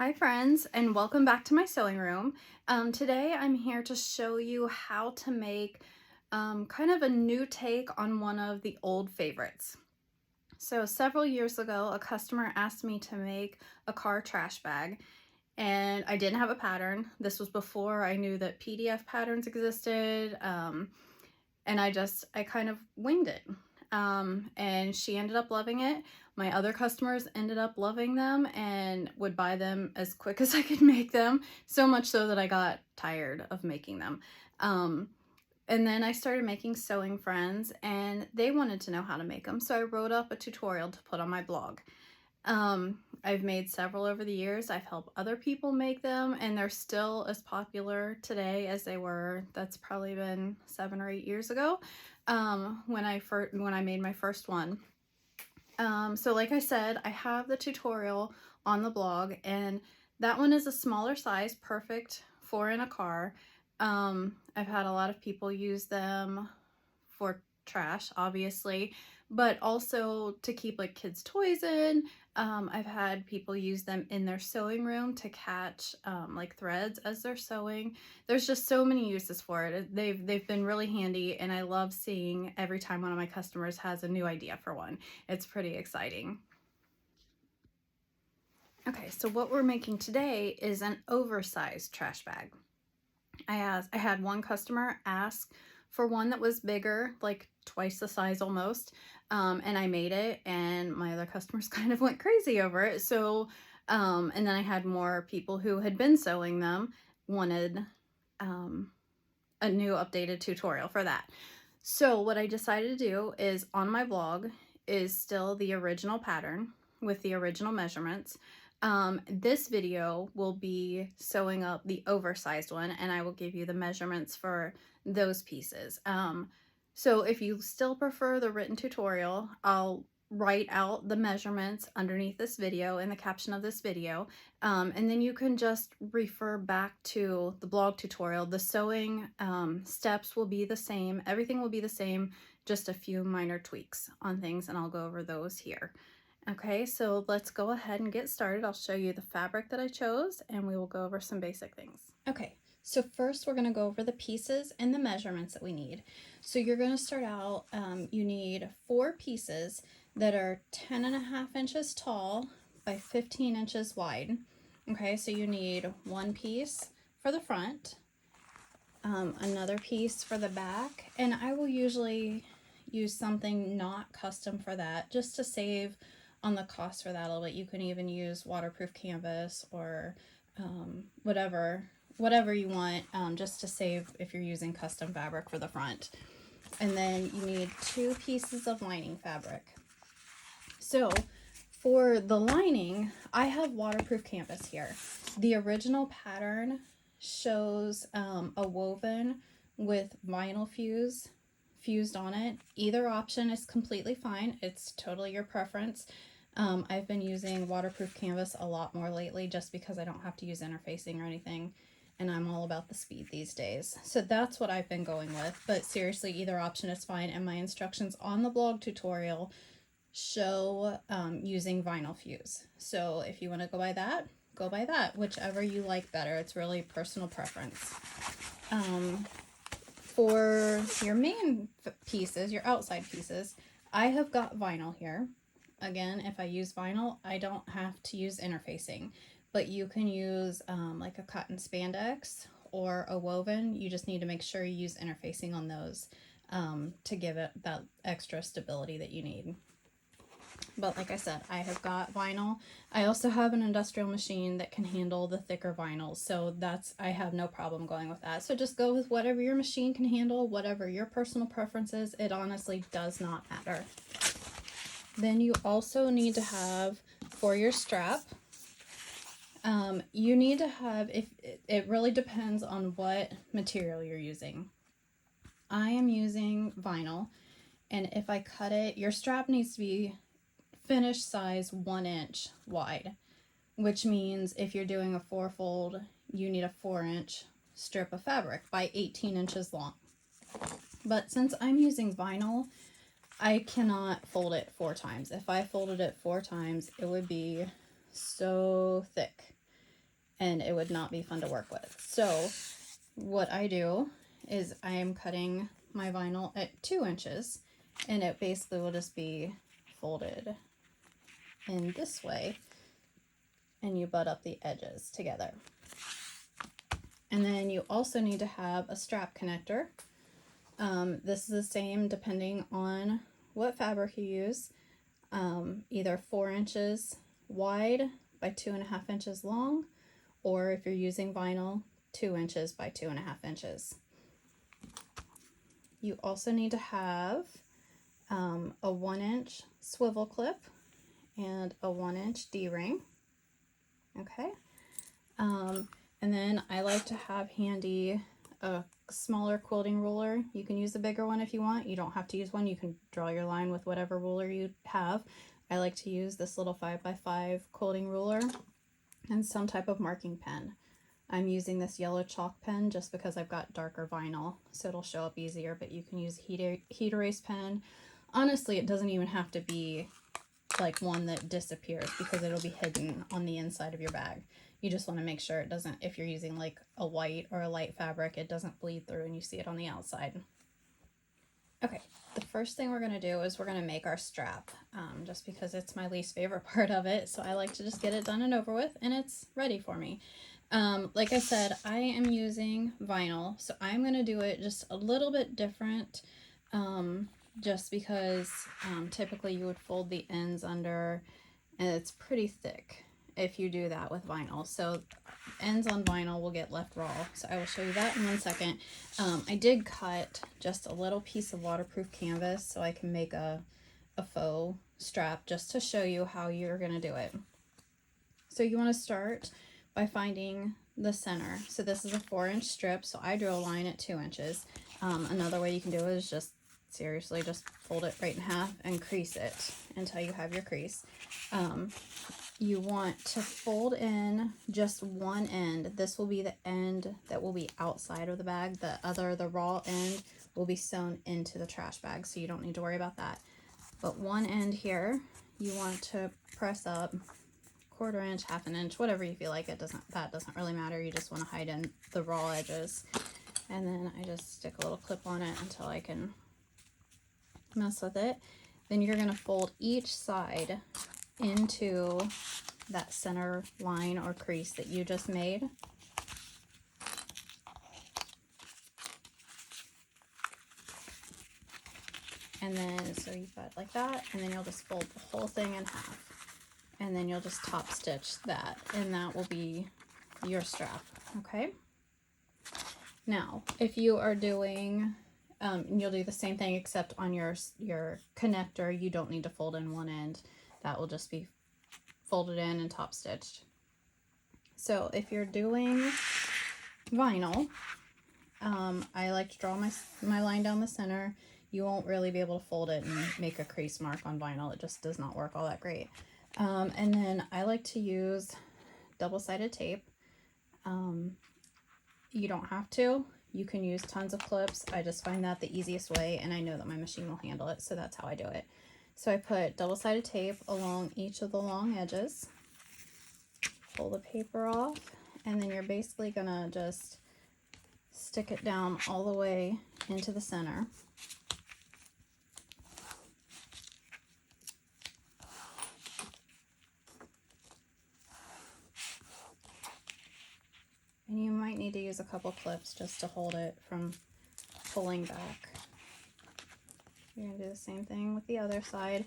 Hi friends, and welcome back to my sewing room. Today I'm here to show you how to make kind of a new take on one of the old favorites. So several years ago, a customer asked me to make a car trash bag, and I didn't have a pattern. This was before I knew that PDF patterns existed, and I kind of winged it. And she ended up loving it. My other customers ended up loving them and would buy them as quick as I could make them, so much so that I got tired of making them. And then I started making sewing friends and they wanted to know how to make them, so I wrote up a tutorial to put on my blog. I've made several over the years. I've helped other people make them, and they're still as popular today as they were. That's probably been 7 or 8 years ago, when I made my first one. So like I said, I have the tutorial on the blog, and that one is a smaller size, perfect for in a car. I've had a lot of people use them for trash, obviously, but also to keep like kids' toys in. I've had people use them in their sewing room to catch like threads as they're sewing. There's just so many uses for it. They've been really handy, and I love seeing every time one of my customers has a new idea for one. It's pretty exciting. Okay, so what we're making today is an oversized trash bag. I had one customer ask for one that was bigger, like twice the size almost, and I made it, and my other customers kind of went crazy over it. So, and then I had more people who had been sewing them wanted a new updated tutorial for that. So what I decided to do is on my blog is still the original pattern with the original measurements. This video will be sewing up the oversized one, and I will give you the measurements for those pieces. So if you still prefer the written tutorial, I'll write out the measurements underneath this video in the caption of this video, and then you can just refer back to the blog tutorial. The sewing steps will be the same, everything will be the same, just a few minor tweaks on things, and I'll go over those here. Okay, so let's go ahead and get started. I'll show you the fabric that I chose, and we will go over some basic things. Okay, so first we're going to go over the pieces and the measurements that we need. So you're going to start out, you need 4 pieces that are 10.5 inches tall by 15 inches wide. Okay, so you need one piece for the front, another piece for the back, and I will usually use something not custom for that just to save on the cost for that a little bit. You can even use waterproof canvas or whatever you want, just to save if you're using custom fabric for the front. And then you need 2 pieces of lining fabric. So for the lining, I have waterproof canvas here. The original pattern shows a woven with vinyl fused on it. Either option is completely fine. It's totally your preference. I've been using waterproof canvas a lot more lately just because I don't have to use interfacing or anything, and I'm all about the speed these days. So that's what I've been going with, but seriously, either option is fine, and my instructions on the blog tutorial show using vinyl fuse. So if you want to go by that, go by that, whichever you like better. It's really personal preference. For your main pieces, your outside pieces, I have got vinyl here. Again, if I use vinyl, I don't have to use interfacing, but you can use like a cotton spandex or a woven. You just need to make sure you use interfacing on those to give it that extra stability that you need. But like I said, I have got vinyl. I also have an industrial machine that can handle the thicker vinyls, so I have no problem going with that. So just go with whatever your machine can handle, whatever your personal preference is. It honestly does not matter. Then you also need to have, for your strap, you need to have, it really depends on what material you're using. I am using vinyl, and if I cut it, your strap needs to be finished size 1 inch wide, which means if you're doing a 4-fold, you need a 4-inch strip of fabric by 18 inches long. But since I'm using vinyl, I cannot fold it 4 times. If I folded it 4 times, it would be so thick. and it would not be fun to work with. So what I do is I am cutting my vinyl at 2 inches, and it basically will just be folded in this way, and you butt up the edges together. And then you also need to have a strap connector. This is the same depending on what fabric you use. Either 4 inches wide by 2.5 inches long, or if you're using vinyl, 2 inches by 2.5 inches. You also need to have a 1-inch swivel clip and a 1-inch D-ring. Okay. And then I like to have handy a smaller quilting ruler. You can use a bigger one if you want. You don't have to use one. You can draw your line with whatever ruler you have. I like to use this little 5x5 quilting ruler and some type of marking pen. I'm using this yellow chalk pen just because I've got darker vinyl, so it'll show up easier, but you can use heat erase pen. Honestly, it doesn't even have to be like one that disappears because it'll be hidden on the inside of your bag. You just want to make sure it doesn't, if you're using like a white or a light fabric, it doesn't bleed through and you see it on the outside. Okay, the first thing we're going to do is we're going to make our strap, just because it's my least favorite part of it. So I like to just get it done and over with, and it's ready for me. Like I said, I am using vinyl, so I'm going to do it just a little bit different, just because typically you would fold the ends under, and it's pretty thick if you do that with vinyl. So ends on vinyl will get left raw. So I will show you that in 1 second. I did cut just a little piece of waterproof canvas so I can make a faux strap just to show you how you're going to do it. So you want to start by finding the center. So this is a 4-inch strip, so I drew a line at 2 inches. Another way you can do it is just seriously just fold it right in half and crease it until you have your crease. You want to fold in just one end. This will be the end that will be outside of the bag. The raw end will be sewn into the trash bag, so you don't need to worry about that. But one end here, you want to press up 1/4 inch, 1/2 inch, whatever you feel like. That doesn't really matter. You just want to hide in the raw edges. And then I just stick a little clip on it until I can mess with it. Then you're going to fold each side into that center line or crease that you just made. And then, so you've got like that, and then you'll just fold the whole thing in half. And then you'll just top stitch that, and that will be your strap, okay? Now, if you are doing, you'll do the same thing except on your connector, you don't need to fold in one end. That will just be folded in and top stitched. So if you're doing vinyl, I like to draw my line down the center. You won't really be able to fold it and make a crease mark on vinyl. It just does not work all that great. And then I like to use double-sided tape. You don't have to. You can use tons of clips. I just find that the easiest way, and I know that my machine will handle it, so that's how I do it. So I put double-sided tape along each of the long edges, pull the paper off, and then you're basically gonna just stick it down all the way into the center. And you might need to use a couple clips just to hold it from pulling back. You're going to do the same thing with the other side,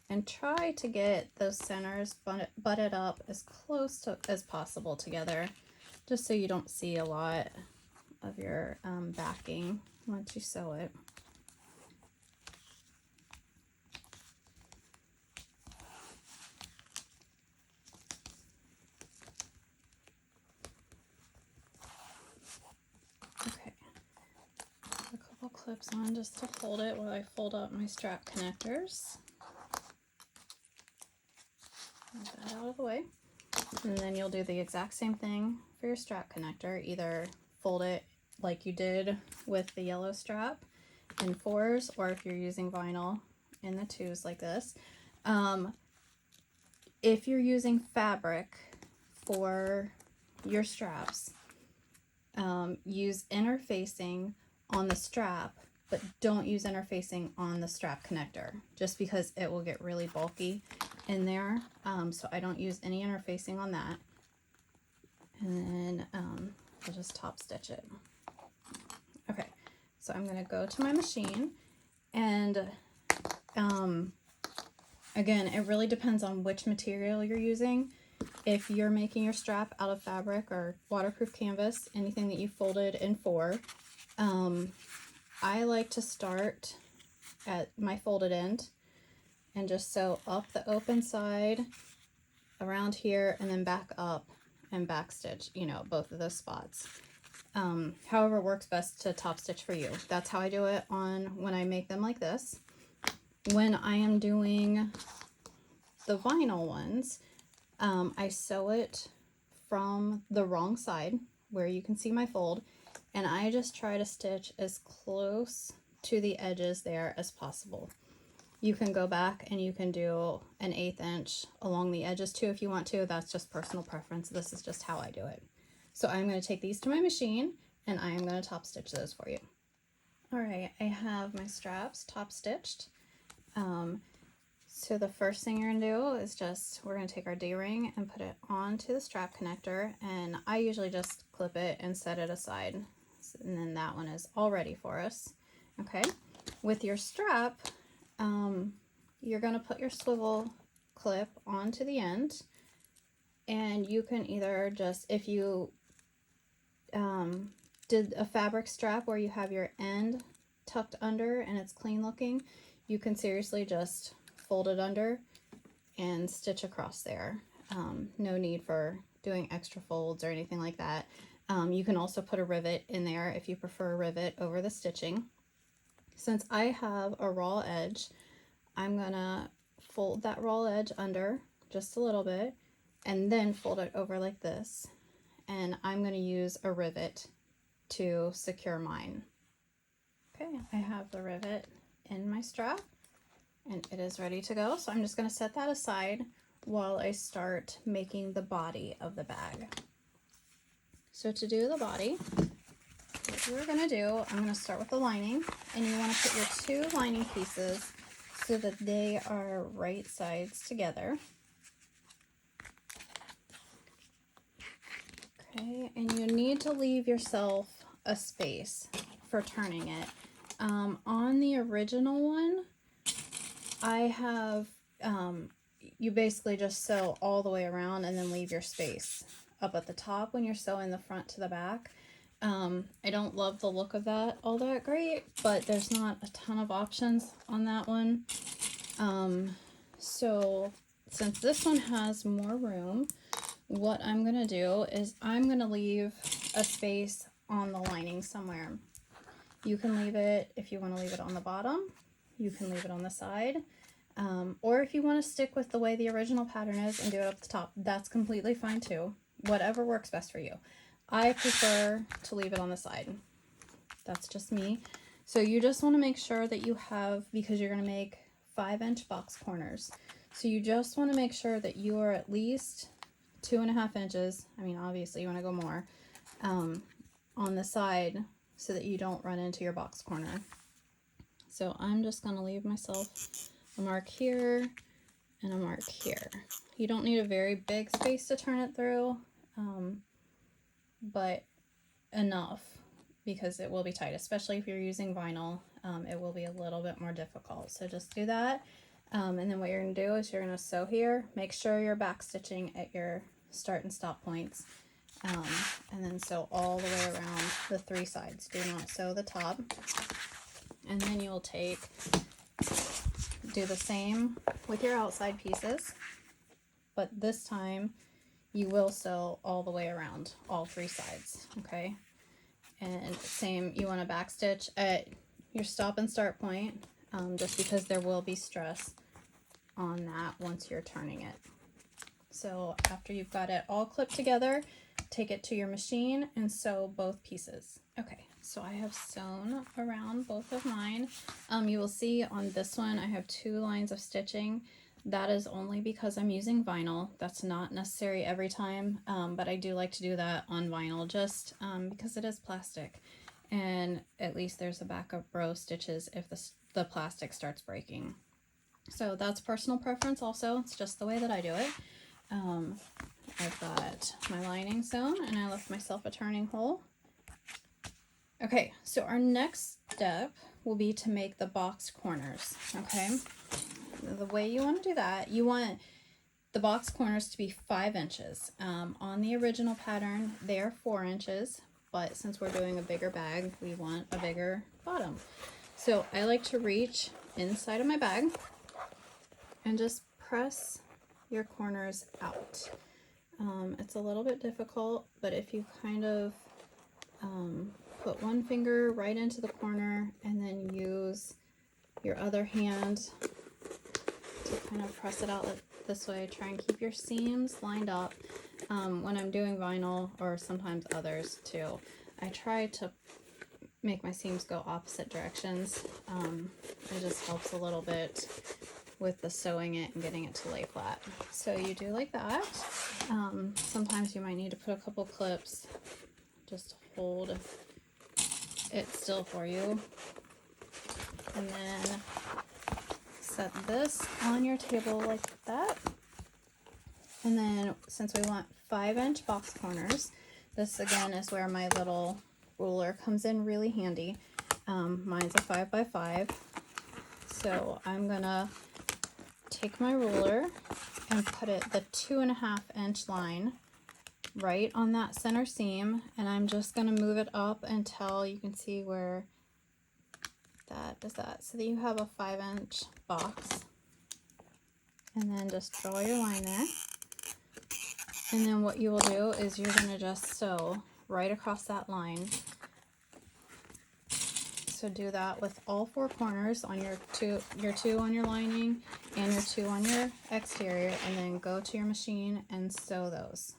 and try to get those centers butted up as close as possible together, just so you don't see a lot of your backing once you sew it. Okay, a couple clips on just to hold it while I fold up my strap connectors. Move that out of the way. And then you'll do the exact same thing for your strap connector. Either fold it like you did with the yellow strap in 4s, or if you're using vinyl in the 2s like this. If you're using fabric for your straps, use interfacing on the strap, but don't use interfacing on the strap connector, just because it will get really bulky in there. So I don't use any interfacing on that. And then I'll just top stitch it. Okay, so I'm gonna go to my machine, and again, it really depends on which material you're using. If you're making your strap out of fabric or waterproof canvas, anything that you folded in four, I like to start at my folded end and just sew up the open side around here and then back up and back stitch, you know, both of those spots. However works best to top stitch for you. That's how I do it on when I make them like this. When I am doing the vinyl ones, I sew it from the wrong side where you can see my fold, and I just try to stitch as close to the edges there as possible. You can go back and you can do an 1/8 inch along the edges too if you want to. That's just personal preference. This is just how I do it. So I'm going to take these to my machine and I am going to top stitch those for you. All right, I have my straps top stitched. So the first thing you're going to do is we're going to take our D-ring and put it onto the strap connector, and I usually just clip it and set it aside. And then that one is all ready for us. Okay, with your strap, you're going to put your swivel clip onto the end, and you can either just, if you did a fabric strap where you have your end tucked under and it's clean looking, you can seriously just fold it under and stitch across there. No need for doing extra folds or anything like that. You can also put a rivet in there if you prefer a rivet over the stitching. Since I have a raw edge, I'm gonna fold that raw edge under just a little bit and then fold it over like this. And I'm gonna use a rivet to secure mine. Okay, I have the rivet in my strap and it is ready to go. So I'm just going to set that aside while I start making the body of the bag. So to do the body, what we're going to do, I'm going to start with the lining, and you want to put your 2 lining pieces so that they are right sides together. Okay, and you need to leave yourself a space for turning it. On the original one, I have, you basically just sew all the way around and then leave your space up at the top when you're sewing the front to the back. I don't love the look of that all that great, but there's not a ton of options on that one. So since this one has more room, what I'm going to do is I'm going to leave a space on the lining somewhere. You can leave it, if you want to leave it on the bottom, you can leave it on the side, or if you want to stick with the way the original pattern is and do it up the top, that's completely fine too. Whatever works best for you. I prefer to leave it on the side. That's just me. So you just want to make sure that you have, because you're going to make 5-inch box corners, so you just want to make sure that you are at least 2.5 inches, I mean obviously you want to go more, on the side so that you don't run into your box corner. So I'm just going to leave myself a mark here and a mark here. You don't need a very big space to turn it through, but enough, because it will be tight, especially if you're using vinyl. It will be a little bit more difficult. So just do that. And then what you're going to do is you're going to sew here. Make sure you're back stitching at your start and stop points. And then sew all the way around the 3 sides. Do not sew the top. And then you'll do the same with your outside pieces, but this time you will sew all the way around all 3 sides, okay? And same, you want to back stitch at your stop and start point, just because there will be stress on that once you're turning it. So after you've got it all clipped together, take it to your machine and sew both pieces. Okay, so I have sewn around both of mine. You will see on this one I have 2 lines of stitching. That is only because I'm using vinyl. That's not necessary every time, but I do like to do that on vinyl just because it is plastic. And at least there's a backup row of stitches if the plastic starts breaking. So that's personal preference also. It's just the way that I do it. I've got my lining sewn and I left myself a turning hole. Okay, so our next step will be to make the box corners, okay? The way you want to do that, you want the box corners to be 5 inches. On the original pattern, they are 4 inches, but since we're doing a bigger bag, we want a bigger bottom. So I like to reach inside of my bag and just press your corners out. It's a little bit difficult, but if you kind of put one finger right into the corner and then use your other hand to kind of press it out this way, try and keep your seams lined up. When I'm doing vinyl, or sometimes others too, I try to make my seams go opposite directions. It just helps a little bit with the sewing it and getting it to lay flat. So you do like that. Sometimes you might need to put a couple clips just to hold it still for you. And then set this on your table like that. And then since we want 5-inch box corners, this again is where my little ruler comes in really handy. Mine's a 5x5. So I'm gonna take my ruler and put it the 2.5-inch line right on that center seam, and I'm just gonna move it up until you can see where that is at, so that you have a 5-inch box. And then just draw your line there. And then what you will do is you're gonna just sew right across that line. So do that with all 4 corners on your two on your lining and your 2 on your exterior, and then go to your machine and sew those.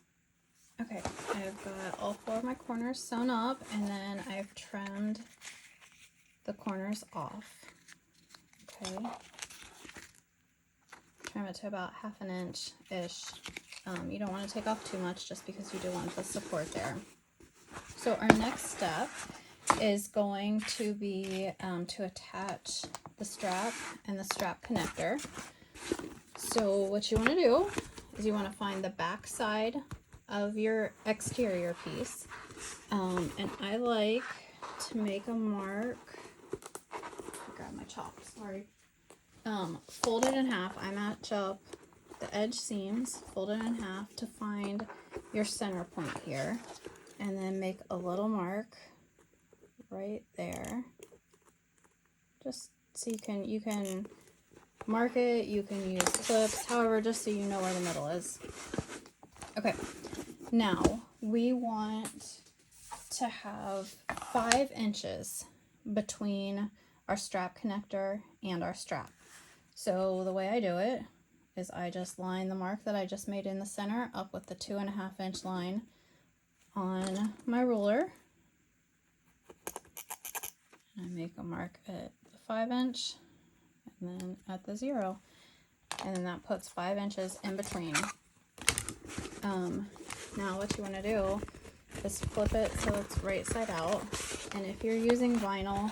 Okay, I've got all 4 of my corners sewn up, and then I've trimmed the corners off. Okay, trim it to about 1/2 inch-ish. You don't want to take off too much just because you do want the support there. So our next step is going to be to attach the strap and the strap connector. So what you want to do is you want to find the back side of your exterior piece, and I like to make a mark. Grab my chalk, sorry. Fold it in half. I match up the edge seams, fold it in half to find your center point here, and then make a little mark right there, just so you can mark it, you can use clips, however, just so you know where the middle is. Okay, now we want to have 5 inches between our strap connector and our strap. So the way I do it is I just line the mark that I just made in the center up with the 2.5-inch line on my ruler. I make a mark at the 5-inch and then at the 0, and then that puts 5 inches in between. Now what you want to do is flip it so it's right side out, and if you're using vinyl,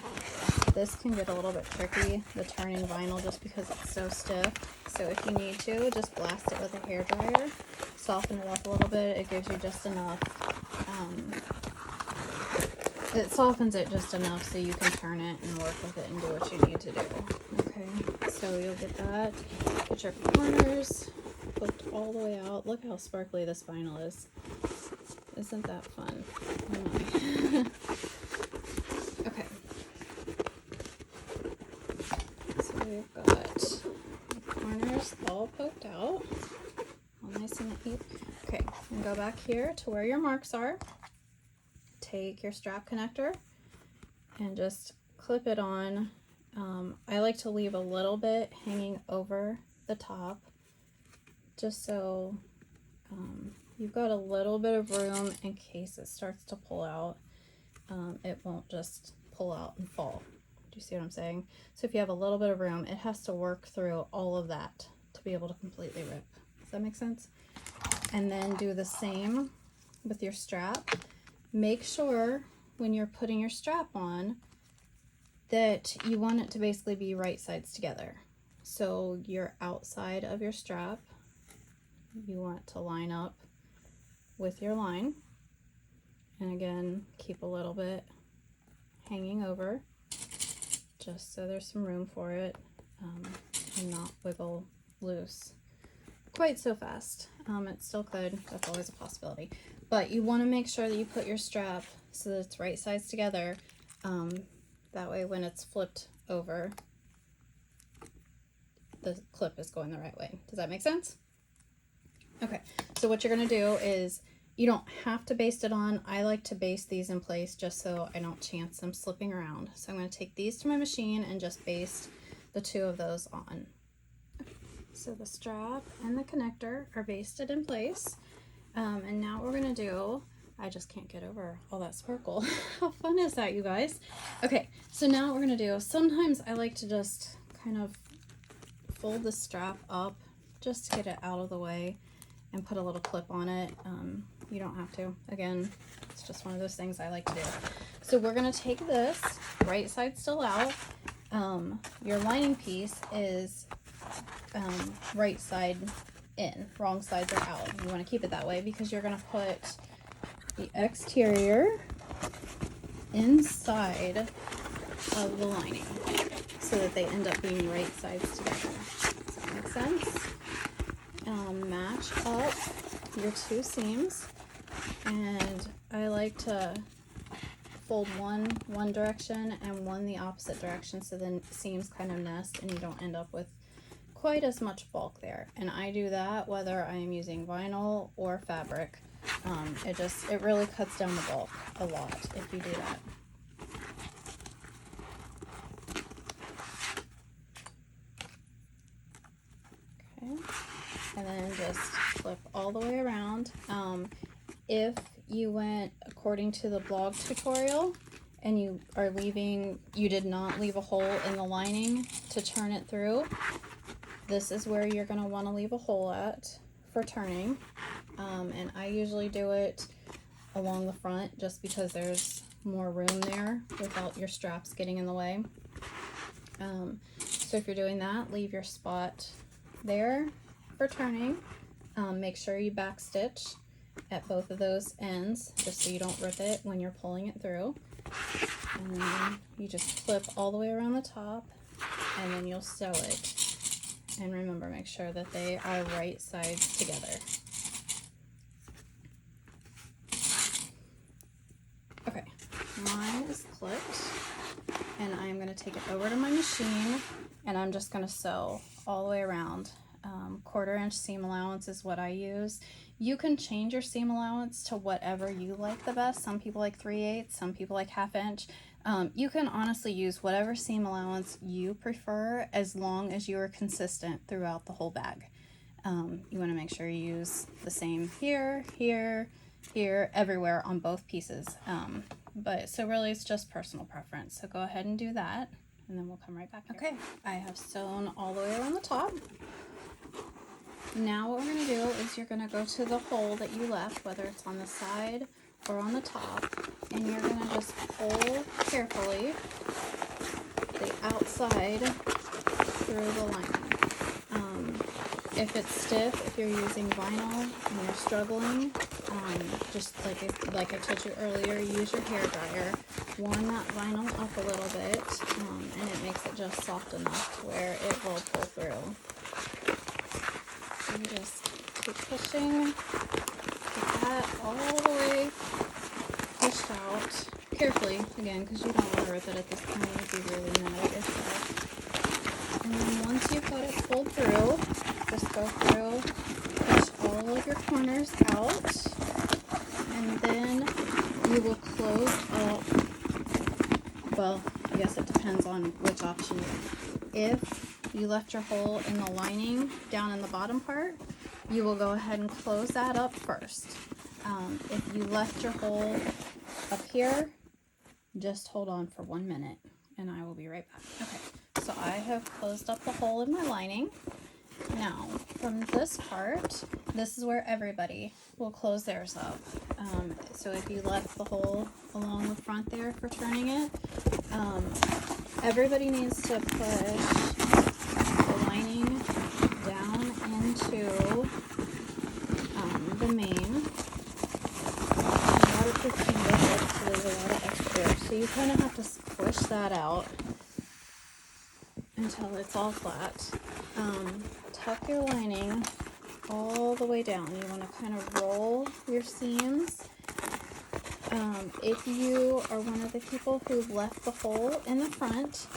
this can get a little bit tricky, the turning vinyl, just because it's so stiff. So if you need to, just blast it with a hairdryer, soften it up a little bit. It gives you just enough, it softens it just enough so you can turn it and work with it and do what you need to do. Okay, so you'll get that, get your corners flipped all the way out. Look how sparkly this vinyl is. Isn't that fun? Okay. So we've got the corners all poked out, all nice and neat. Okay, and go back here to where your marks are. Take your strap connector and just clip it on. I like to leave a little bit hanging over the top, just so you've got a little bit of room in case it starts to pull out. It won't just pull out and fall. Do you see what I'm saying? So if you have a little bit of room, it has to work through all of that to be able to completely rip. Does that make sense? And then do the same with your strap. Make sure when you're putting your strap on that you want it to basically be right sides together. So your outside of your strap, you want to line up with your line. And again, keep a little bit hanging over just so there's some room for it and not wiggle loose quite so fast. It still could, that's always a possibility. But you want to make sure that you put your strap so that it's right sides together. That way when it's flipped over, the clip is going the right way. Does that make sense? Okay, so what you're going to do is, you don't have to baste it on. I like to baste these in place just so I don't chance them slipping around. So I'm going to take these to my machine and just baste the two of those on. So the strap and the connector are basted in place. And now what we're going to do, I just can't get over all that sparkle. How fun is that, you guys? Okay, so now what we're going to do, sometimes I like to just kind of fold the strap up just to get it out of the way and put a little clip on it. You don't have to. Again, it's just one of those things I like to do. So we're going to take this, right side still out. Your lining piece is right side in, wrong sides are out. You want to keep it that way because you're going to put the exterior inside of the lining so that they end up being right sides together. Does that make sense? Match up your two seams, and I like to fold one direction and one the opposite direction so the seams kind of nest and you don't end up with quite as much bulk there. And I do that whether I am using vinyl or fabric. It really cuts down the bulk a lot if you do that. Okay, and then just flip all the way around. If you went according to the blog tutorial and you did not leave a hole in the lining to turn it through, this is where you're going to want to leave a hole at for turning. And I usually do it along the front just because there's more room there without your straps getting in the way. So if you're doing that, leave your spot there for turning. Make sure you back stitch at both of those ends just so you don't rip it when you're pulling it through. And then you just flip all the way around the top and then you'll sew it. And remember, make sure that they are right sides together. Okay, mine is clipped and I'm going to take it over to my machine and I'm just going to sew all the way around. 1/4 inch seam allowance is what I use. You can change your seam allowance to whatever you like the best. Some people like 3/8, some people like 1/2 inch. You can honestly use whatever seam allowance you prefer as long as you are consistent throughout the whole bag. You want to make sure you use the same here, here, here, everywhere on both pieces. So really it's just personal preference. So go ahead and do that and then we'll come right back here. Okay, I have sewn all the way around the top. Now what we're going to do is you're going to go to the hole that you left, whether it's on the side or on the top, and you're going to just pull carefully the outside through the lining. If it's stiff, if you're using vinyl and you're struggling, just like I told you earlier, use your hair dryer. Warm that vinyl up a little bit, and it makes it just soft enough to where it will pull through. And just keep pushing, get that all the way pushed out carefully, again, because you don't want to rip it at this point. You'd be really mad at yourself. And then once you've got it pulled through, just go through, push all of your corners out, and then you will close up. Well, I guess it depends on which option if you left your hole in the lining down in the bottom part, you will go ahead and close that up first. If you left your hole up here, just hold on for 1 minute and I will be right back. Okay, so I have closed up the hole in my lining Now, from this part, this is where everybody will close theirs up. So if you left the hole along the front there for turning it, everybody needs to push the lining down into the main. Waterproof canvas likes to leave a lot of extra air, so you kind of have to squish that out until it's all flat. Tuck your lining all the way down. You want to kind of roll your seams. If you are one of the people who left the hole in the front,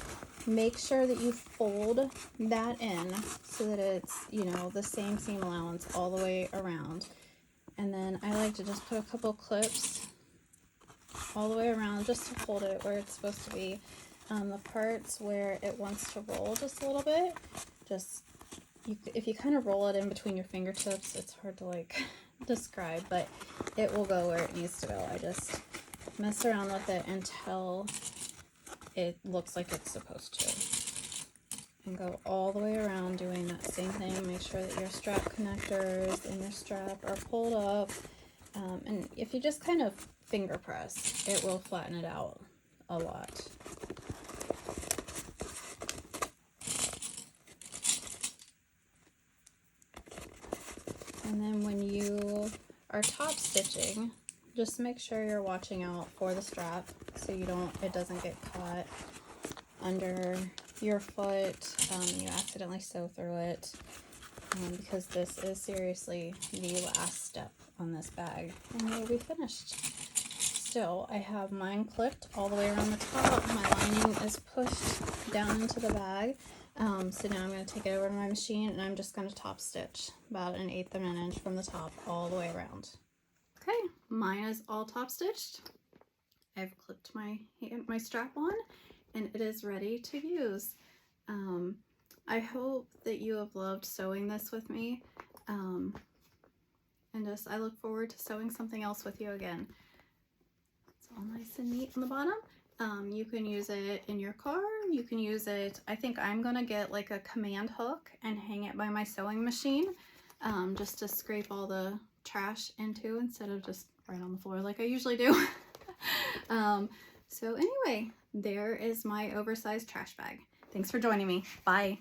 make sure that you fold that in so that it's, you know, the same seam allowance all the way around. And then I like to just put a couple clips all the way around just to hold it where it's supposed to be. The parts where it wants to roll just a little bit, if you kind of roll it in between your fingertips, it's hard to like describe, but it will go where it needs to go. I just mess around with it until it looks like it's supposed to, and go all the way around doing that same thing. Make sure that your strap connectors and your strap are pulled up, and if you just kind of finger press, it will flatten it out a lot. And then when you are top stitching, just make sure you're watching out for the strap so it doesn't get caught under your foot, you accidentally sew through it, because this is seriously the last step on this bag and you'll be finished. Still, I have mine clipped all the way around the top. My lining is pushed down into the bag. So now I'm going to take it over to my machine and I'm just going to top stitch about 1/8 of an inch from the top all the way around. Okay, mine is all top stitched. I've clipped my strap on and it is ready to use. I hope that you have loved sewing this with me, and I look forward to sewing something else with you again. It's all nice and neat on the bottom. You can use it in your car, you can use it, I think I'm gonna get like a command hook and hang it by my sewing machine, just to scrape all the trash into instead of just right on the floor like I usually do. So anyway, there is my oversized trash bag. Thanks for joining me. Bye.